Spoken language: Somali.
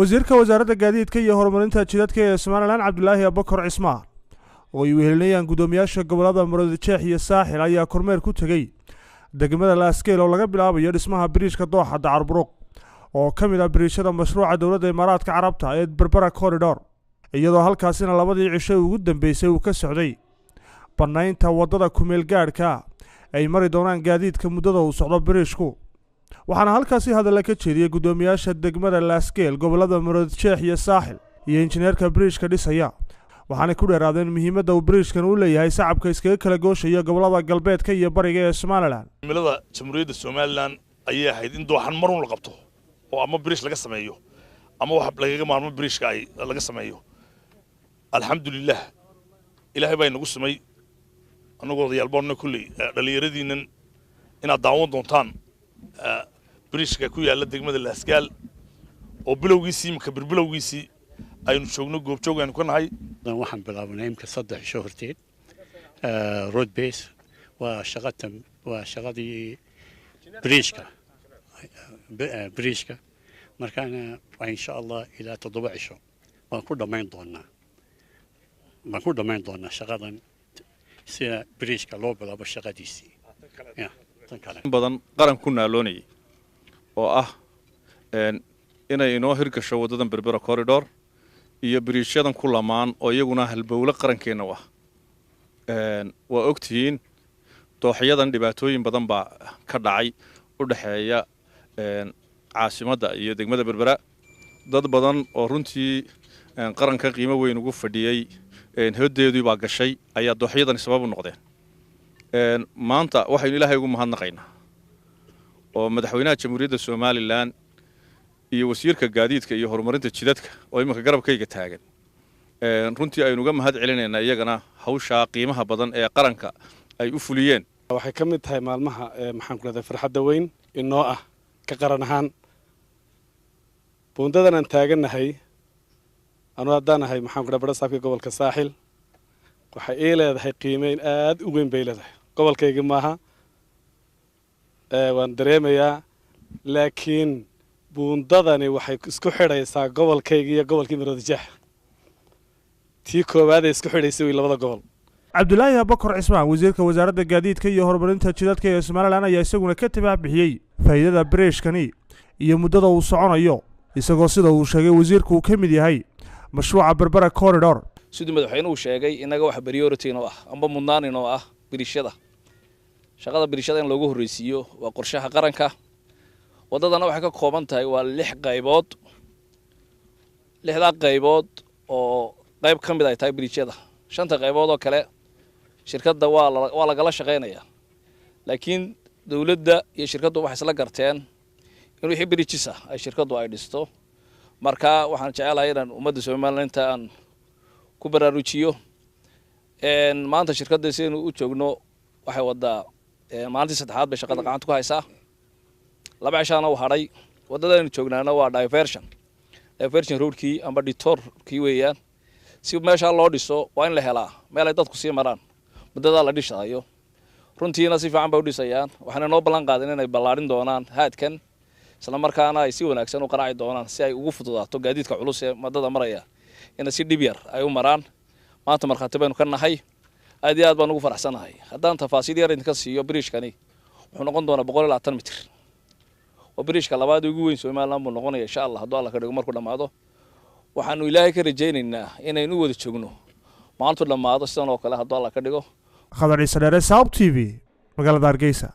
wasiirka wasaaradda gaadiidka iyo horumarinta jidadka ee Soomaaliland Cabdulaahi Abubakar Cismaan oo ay wehelinayaan gudoomiyaasha gobolada Murudijeex iyo Saaxil ayaa kormeer ku tagay degmada Laaskeel oo laga bilaabayo dhismaha biriishka Dooxa Dacarburuq oo ka mid ah biriishada mashruuca dawladda Imaaraadka Carabta ee Berbera Corridor iyadoo halkaasina labadii cisho ugu dambeysay uu ka socday banaynta wadada kumeel gaadhka ay mari doonaan gaadiidka muddada uu socdo biriishku waxaana halkaasi hadal ka jeediyay gudoomiyaasha degmada Laaskeel gobolada Murudijeex iyo Saaxil iyo injineerka biriishka dhisaya waxaana ku dheeraadeen muhiimadda uu biriishkan u leeyahay shacabka iskaga kala gooshaya gobolada galbeedka iyo bariga ee Soomaaliland cimilada jamhuuriyadda Soomaaliland ayay ahayd in dooxan mar uu la qabto oo ama biriish laga sameeyo ama wax laga maarmo biriishka ay laga sameeyo alxamdulillah ilaahay baa inagu samay anagoo yaalboonna kulli dhalinyaradiinan inaad daawan doontaan biriishka ku yaala degmada Laaskeel oo bilowgiisii imka bilowgiisii aynu joogno goobjoog aynu ka nahay waxaan bilaabnay imka 3 cisho horteed road base waa shaqadii biriishka markaana insha Allah ilaa 7 cisho waan ku dhamayn doonaa shaqadan sida biriishka loo bilaabo shaqadiisii badan qaran ku naaloonayay oo ah inay inoo hirgasho wadadan Berbera Corridor iyo biriishadan ku lamaan oo iyaguna halbowle qarankeena waa ogtihiin dooxyadan dhibaatooyin badan baa ka dhacay u dhaxeeya caasimadda iyo degmada Berbera dad badan oo runtii qaranka qiimo weyn ugu fadhiyay hoodeedii baa gashay ayaa dooxyadan sabab u noqdeen maanta waxaynu ilaahay ugu mahadnaqaynaa oo madaxweynaha jamhuuriyadda Soomaaliland iyo wasiirka gaadiidka iyo horumarinta jidadka oo imika garabkayga taagan runtii aynu uga mahad celinaynaa iyagana hawsha qiimaha badan ee qaranka ay u fuliyeen waxay ka mid tahay maalmaha maxaan ku leedahay farxadda weyn inoo ah ka qaran ahaan buundadan aan taaganahay anuu haddaanahay maxaan ku leedahay barasaabka gobolka Saaxil waxay ii leedahay qiimeyn aad u weyn bay leedahay gobolkayga maaha waan dareemayaa laakiin buundadani waxay isku xidhaysaa gobolkayga iyo gobolkii Murudijeex tii koowaad ee isku xidhaysay labada gobol Cabdulaahi Abubakar Cismaan wasiirka wasaaradda gaadiidka iyo horumarinta jidadka ee Soomaaliland ayaa isaguna ka tabaabixiyay faa'iidada biriishkani iyo muddada uu soconayo isagoo sida uu sheegay wasiirku uu ka mid yahay mashruuca Berbera Corridor sidoo madaxweynuhu sheegay inaga wax priority inoo ah amba mudnaan inoo ah biriishada shaqada biriishada in lagu horeysiyo waa qorshaha qaranka wadadana waxay ka kooban tahay waa 6 qaybood 6 qaybood oo qayb ka mid ay tahay biriishada 5 qaybood oo kale shirkadda waa lagala shaqeynaya laakiin dawladda iyo shirkaddu waxay isla garteen in wixii biriishisa ay shirkaddu ay dhisto marka waxaan jecelahay inaan ummadda Soomaaliland inta aan ku baraarujiyo maanta shirkadda sidoo u joogno waxay wadaa maalintii saddexaad bay shaqada gacanta ku haysaa 2 cishaana u haray wadadaan joognaana waa diversion roadkii amba detourkii weeyaan si meesha loo dhiso waa in la helaa meel ay dadku sii maraan muddada la dhisayo runtiina si fiican bay u dhisayaan waxaana noo ballan qaadeen inay ballaarin doonaan haadkan isla markaana ay si wanaagsan u qaraaci doonaan si ay ugu fududaato gaadiidka culus ee wadada maraya in si dhib yar ay u maraan maanta marxaati baynu ka nahay aad iyo aad baan ugu faraxsanahay haddaan tafaasiil yar idinka siiyo biriishkani wuxuu noqon doonaa 120 mitir oo biriishka labaad ugu weyn Soomaaliland buu noqonayaa insha Allah haddii Allah ka dhigo markuu dhamaado waxaanu ilaahay ka rajaynaynaa inaynu wada joogno maalintu dhamaado sidan oo kale haddii Allah ka dhigo Khadar Isreere South TV magaalada Hargeysa